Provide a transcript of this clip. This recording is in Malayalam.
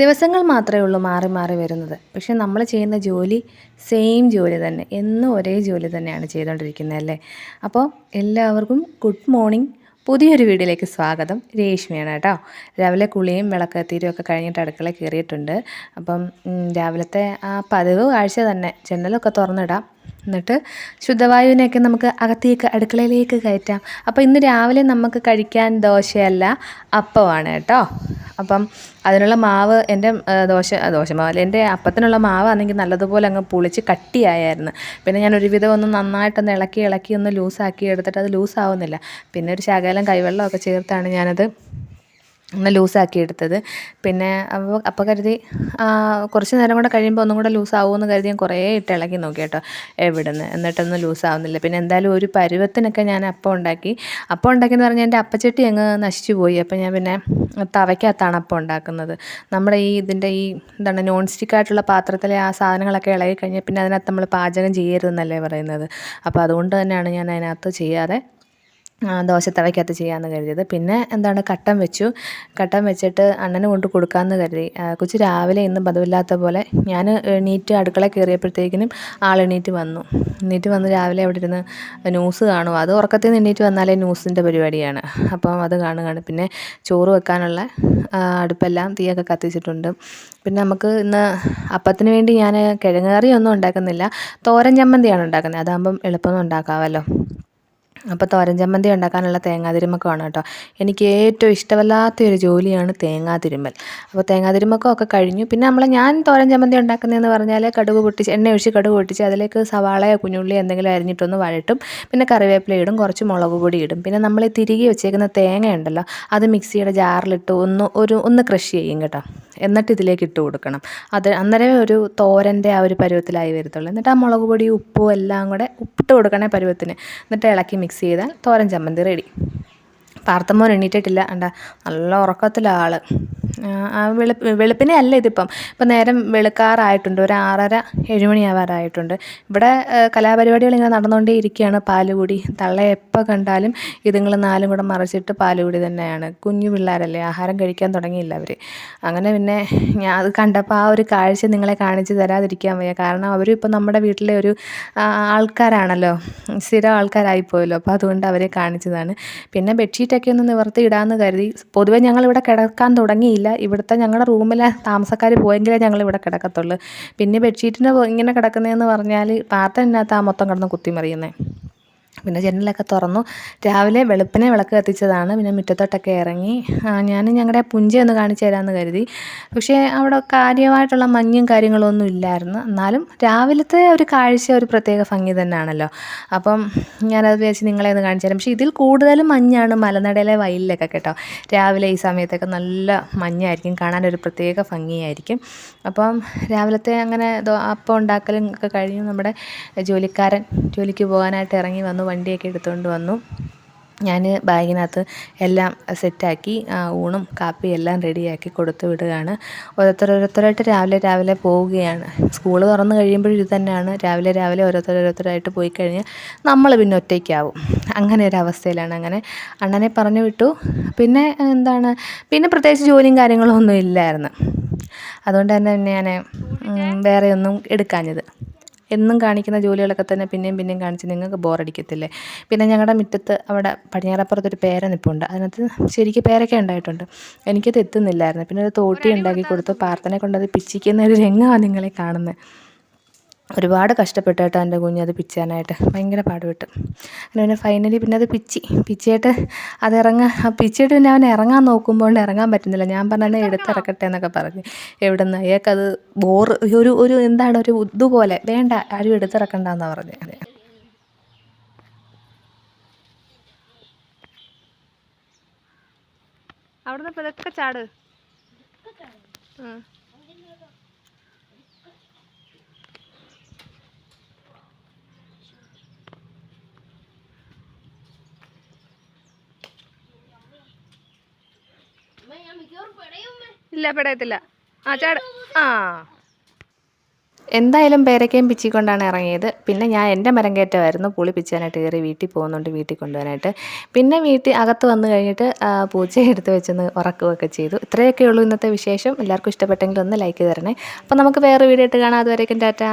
ദിവസങ്ങൾ മാത്രമേ ഉള്ളൂ മാറി മാറി വരുന്നത്. പക്ഷെ നമ്മൾ ചെയ്യുന്ന ജോലി സെയിം ജോലി തന്നെ. എന്നും ഒരേ ജോലി തന്നെയാണ് ചെയ്തുകൊണ്ടിരിക്കുന്നത് അല്ലേ? അപ്പോൾ എല്ലാവർക്കും ഗുഡ് മോർണിംഗ്. പുതിയൊരു വീഡിയോയിലേക്ക് സ്വാഗതം. രേഷ്മയാണ് കേട്ടോ. രാവിലെ കുളിയും വിളക്കെത്തിരും ഒക്കെ കഴിഞ്ഞിട്ട് അടുക്കളയിൽ കയറിയിട്ടുണ്ട്. അപ്പം രാവിലത്തെ ആ പതിവ് കാഴ്ച തന്നെ. ജനലൊക്കെ തുറന്നിടാം, എന്നിട്ട് ശുദ്ധവായുവിനെയൊക്കെ നമുക്ക് അകത്തേക്ക് അടുക്കളയിലേക്ക് കയറ്റാം. അപ്പോൾ ഇന്ന് രാവിലെ നമുക്ക് കഴിക്കാൻ ദോശയല്ല, അപ്പമാണ് കേട്ടോ. അപ്പം അതിനുള്ള മാവ് എൻ്റെ ദോശമാവില്ല, എൻ്റെ അപ്പത്തിനുള്ള മാവാണെങ്കിൽ നല്ലതുപോലെ അങ്ങ് പുളിച്ച് കട്ടിയായിരുന്നു. പിന്നെ ഞാൻ ഒരുവിധം ഒന്ന് നന്നായിട്ടൊന്ന് ഇളക്കി ഒന്ന് ലൂസാക്കി എടുത്തിട്ട് അത് ലൂസാവുന്നില്ല. പിന്നെ ഒരു ശകലം കൈവെള്ളമൊക്കെ ചേർത്താണ് ഞാനത് ഒന്ന് ലൂസാക്കി എടുത്തത്. പിന്നെ അപ്പോൾ കരുതി കുറച്ച് നേരം കൂടെ കഴിയുമ്പോൾ ഒന്നും കൂടെ ലൂസാവുമെന്ന് കരുതി ഞാൻ കുറേ ഇട്ട് ഇളക്കി നോക്കി കേട്ടോ, എവിടുന്ന്, എന്നിട്ടൊന്നും ലൂസാവുന്നില്ല. പിന്നെ എന്തായാലും ഒരു പരുവത്തിനൊക്കെ ഞാൻ അപ്പം ഉണ്ടാക്കിയെന്ന് പറഞ്ഞാൽ എൻ്റെ അപ്പച്ചട്ടി അങ്ങ് നശിച്ചു പോയി. അപ്പോൾ ഞാൻ പിന്നെ തവയ്ക്കകത്താണ് അപ്പം ഉണ്ടാക്കുന്നത്. നമ്മുടെ ഇതിൻ്റെ എന്താണ് നോൺ സ്റ്റിക്കായിട്ടുള്ള പാത്രത്തിലെ ആ സാധനങ്ങളൊക്കെ ഇളകി കഴിഞ്ഞാൽ പിന്നെ അതിനകത്ത് നമ്മൾ പാചകം ചെയ്യരുതെന്നല്ലേ പറയുന്നത്. അപ്പോൾ അതുകൊണ്ട് തന്നെയാണ് ഞാൻ അതിനകത്ത് ചെയ്യാതെ ദോശ തവയ്ക്കകത്ത് ചെയ്യാമെന്ന് കരുതിയത്. പിന്നെ എന്താണ് കട്ടൻ വെച്ചിട്ട് അണ്ണന് കൊണ്ട് കൊടുക്കാമെന്ന് കരുതി. കൊച്ചു രാവിലെ ഇന്ന് പതിവില്ലാത്ത പോലെ ഞാൻ എണീറ്റ് അടുക്കള കയറിയപ്പോഴത്തേക്കിനും എണീറ്റ് വന്ന് രാവിലെ അവിടെ ഇരുന്ന് ന്യൂസ് കാണും. അത് ഉറക്കത്തിൽ നിന്ന് എണീറ്റ് വന്നാലേ ന്യൂസിൻ്റെ പരിപാടിയാണ്. അപ്പം അത് കാണുകയാണ്. പിന്നെ ചോറ് വെക്കാനുള്ള അടുപ്പെല്ലാം തീയൊക്കെ കത്തിച്ചിട്ടുണ്ട്. പിന്നെ നമുക്ക് ഇന്ന് അപ്പത്തിന് വേണ്ടി ഞാൻ കിഴങ്ങ് കറിയൊന്നും ഉണ്ടാക്കുന്നില്ല, തോരൻ ചമ്മന്തിയാണ് ഉണ്ടാക്കുന്നത്. അതാകുമ്പം എളുപ്പം ഉണ്ടാക്കാമല്ലോ. അപ്പോൾ തോരൻ ചമ്മന്തി ഉണ്ടാക്കാനുള്ള തേങ്ങാതിരുമ്മക്കമാണ് കേട്ടോ. എനിക്ക് ഏറ്റവും ഇഷ്ടമല്ലാത്തൊരു ജോലിയാണ് തേങ്ങാതിരുമ്മൽ. അപ്പോൾ തേങ്ങാതിരുമ്മക്കമൊക്കെ കഴിഞ്ഞു. പിന്നെ ഞാൻ തോരൻ ചമ്മന്തി ഉണ്ടാക്കുന്നതെന്ന് പറഞ്ഞാൽ എണ്ണ ഒഴിച്ച് കടുക് പൊട്ടിച്ച് അതിലേക്ക് സവാളയോ കുഞ്ഞുള്ളി എന്തെങ്കിലും അരിഞ്ഞിട്ടൊന്ന് വഴട്ടും. പിന്നെ കറിവേപ്പില ഇടും, കുറച്ച് മുളക് പൊടി ഇടും. പിന്നെ നമ്മൾ തിരികെ വെച്ചേക്കുന്ന തേങ്ങ ഉണ്ടല്ലോ, അത് മിക്സിയുടെ ജാറിലിട്ട് ഒന്ന് ക്രഷ് ചെയ്യും കേട്ടോ. എന്നിട്ട് ഇതിലേക്ക് ഇട്ട് കൊടുക്കണം. അത് അന്നേരമേ ഒരു തോരൻ്റെ ആ ഒരു പരുവത്തിലായി വരത്തുള്ളൂ. എന്നിട്ട് ആ മുളക് പൊടി ഉപ്പും എല്ലാം കൂടെ ഉപ്പിട്ട് കൊടുക്കണേ പരുവത്തിന്. എന്നിട്ട് ഇളക്കി മിക്സ് ചെയ്താൽ തോരൻ ചമ്മന്തി റെഡി. പാർത്തമ്മോൻ എണീറ്റിട്ടില്ല, നല്ല ഉറക്കത്തിലാണ് ആൾ. വെളുപ്പിനെ അല്ല ഇതിപ്പം നേരം വെളുക്കാറായിട്ടുണ്ട്. ഒരു 6:30-7 മണിയാവാറായിട്ടുണ്ട്. ഇവിടെ കലാപരിപാടികൾ ഇങ്ങനെ നടന്നുകൊണ്ടേ ഇരിക്കുകയാണ്. പാലുകൂടി തള്ള എപ്പോൾ കണ്ടാലും ഇതുങ്ങൾ 4 കൂടെ മറിച്ചിട്ട് പാലുകൂടി തന്നെയാണ്. കുഞ്ഞു പിള്ളേരല്ലേ, ആഹാരം കഴിക്കാൻ തുടങ്ങിയില്ല അവർ. അങ്ങനെ പിന്നെ ഞാൻ അത് കണ്ടപ്പോൾ ആ ഒരു കാഴ്ച നിങ്ങളെ കാണിച്ച് തരാതിരിക്കാൻ വയ്യ. കാരണം അവരും ഇപ്പം നമ്മുടെ വീട്ടിലെ ഒരു ആൾക്കാരാണല്ലോ, സ്ഥിരം ആൾക്കാരായിപ്പോയല്ലോ. അപ്പോൾ അതുകൊണ്ട് അവരെ കാണിച്ചതാണ്. പിന്നെ ബെഡ്ഷീറ്റൊക്കെ ഒന്ന് നിവർത്തി ഇടാമെന്ന് കരുതി. പൊതുവേ ഞങ്ങളിവിടെ കിടക്കാൻ തുടങ്ങിയില്ല. ഇവിടുത്തെ ഞങ്ങളുടെ റൂമിലെ താമസക്കാർ പോയെങ്കിലേ ഞങ്ങളിവിടെ കിടക്കത്തുള്ളൂ. പിന്നെ ബെഡ്ഷീറ്റിന് ഇങ്ങനെ കിടക്കുന്നതെന്ന് പറഞ്ഞാൽ പാത്രത്തിനകത്ത് മൊത്തം കിടന്ന് കുത്തിമറിയുന്നത്. പിന്നെ ജനലൊക്കെ തുറന്നു. രാവിലെ വെളുപ്പിനെ വിളക്ക് കത്തിച്ചതാണ്. പിന്നെ മുറ്റത്തോട്ടൊക്കെ ഇറങ്ങി ഞാൻ ഞങ്ങളുടെ പുഞ്ച ഒന്ന് കാണിച്ചു തരാമെന്ന് കരുതി. പക്ഷേ അവിടെ കാര്യമായിട്ടുള്ള മഞ്ഞും കാര്യങ്ങളും ഒന്നും ഇല്ലായിരുന്നു. എന്നാലും രാവിലത്തെ ഒരു കാഴ്ച ഒരു പ്രത്യേക ഭംഗി തന്നെയാണല്ലോ. അപ്പം ഞാനത് വിചാരിച്ച് നിങ്ങളെ ഒന്ന് കാണിച്ചു തരാം. പക്ഷേ ഇതിൽ കൂടുതലും മഞ്ഞാണ് മലനടയിലെ വയലിലൊക്കെ കേട്ടോ. രാവിലെ ഈ സമയത്തൊക്കെ നല്ല മഞ്ഞായിരിക്കും, കാണാനൊരു പ്രത്യേക ഭംഗിയായിരിക്കും. അപ്പം രാവിലത്തെ അങ്ങനെ അപ്പം ഉണ്ടാക്കലും ഒക്കെ കഴിഞ്ഞ് നമ്മുടെ ജോലിക്കാരൻ ജോലിക്ക് പോകാനായിട്ട് ഇറങ്ങി വന്നു. വണ്ടിയൊക്കെ എടുത്തുകൊണ്ട് വന്നു. ഞാൻ ബാഗിനകത്ത് എല്ലാം സെറ്റാക്കി ഊണും കാപ്പിയും എല്ലാം റെഡിയാക്കി കൊടുത്തു വിടുകയാണ്. ഓരോരുത്തരായിട്ട് രാവിലെ പോവുകയാണ്. സ്കൂൾ തുറന്നു കഴിയുമ്പോഴും ഇത് തന്നെയാണ്. രാവിലെ ഓരോരുത്തരായിട്ട് പോയി കഴിഞ്ഞാൽ നമ്മൾ പിന്നെ ഒറ്റയ്ക്കാവും. അങ്ങനെ ഒരു അവസ്ഥയിലാണ്. അങ്ങനെ അണ്ണനെ പറഞ്ഞു വിട്ടു. പിന്നെ പ്രത്യേകിച്ച് ജോലിയും കാര്യങ്ങളും ഒന്നും ഇല്ലായിരുന്നു. അതുകൊണ്ട് തന്നെ ഞാൻ വേറെ ഒന്നും എടുക്കാഞ്ഞത്. എന്നും കാണിക്കുന്ന ജോലികളൊക്കെ തന്നെ പിന്നെയും കാണിച്ച് നിങ്ങൾക്ക് ബോറടിക്കത്തില്ലേ? പിന്നെ ഞങ്ങളുടെ മുറ്റത്ത് അവിടെ പടിഞ്ഞാറപ്പുറത്തൊരു പേര നിൽപ്പുണ്ട്. അതിനകത്ത് ശരിക്കും പേരൊക്കെ ഉണ്ടായിട്ടുണ്ട്. എനിക്കത് എത്തുന്നില്ലായിരുന്നു. പിന്നെ ഒരു തോട്ടി ഉണ്ടാക്കി കൊടുത്തു. പാർത്തനെ കൊണ്ടത് പിച്ചിക്കുന്ന ഒരു രംഗമാണ് നിങ്ങളെ കാണുന്നത്. ഒരുപാട് കഷ്ടപ്പെട്ടു കേട്ടോ എൻ്റെ കുഞ്ഞത് പിച്ചാനായിട്ട്, ഭയങ്കര പാടുപെട്ട്. പിന്നെ ഫൈനലി പിന്നെ അത് പിച്ചിയിട്ട് പിച്ചിയിട്ട് പിന്നെ അവൻ ഇറങ്ങാൻ നോക്കുമ്പോൾ ഇറങ്ങാൻ പറ്റുന്നില്ല. ഞാൻ പറഞ്ഞത് എടുത്തിറക്കട്ടെ എന്നൊക്കെ പറഞ്ഞു. എവിടുന്ന് അയാൾക്കത് ഒരു എന്താണ് ഒരു ഇതുപോലെ, വേണ്ട ആരും എടുത്തിറക്കണ്ടെന്നാണ് പറഞ്ഞത്. അവിടുന്ന് ഇപ്പോൾ ഇതൊക്കെ ചാട്. ഇല്ല, പെടയത്തില്ല. ചാട്. എന്തായാലും പേരക്കയും പിച്ചിക്കൊണ്ടാണ് ഇറങ്ങിയത്. പിന്നെ ഞാൻ എൻ്റെ മരം കയറ്റമായിരുന്നു, പുളി പിച്ചാനായിട്ട് കയറി വീട്ടിൽ പോകുന്നുണ്ട്, വീട്ടിൽ കൊണ്ടുപോകാനായിട്ട്. പിന്നെ വീട്ടിൽ അകത്ത് വന്നു കഴിഞ്ഞിട്ട് പൂച്ചയെ എടുത്ത് വെച്ചൊന്ന് ഉറക്കുകയൊക്കെ ചെയ്തു. ഇത്രയൊക്കെ ഉള്ളൂ ഇന്നത്തെ വിശേഷം. എല്ലാവർക്കും ഇഷ്ടപ്പെട്ടെങ്കിൽ ഒന്ന് ലൈക്ക് തരണേ. അപ്പോൾ നമുക്ക് വേറെ വീഡിയോ ആയിട്ട് കാണാം. അതുവരേക്കും ടാറ്റാ.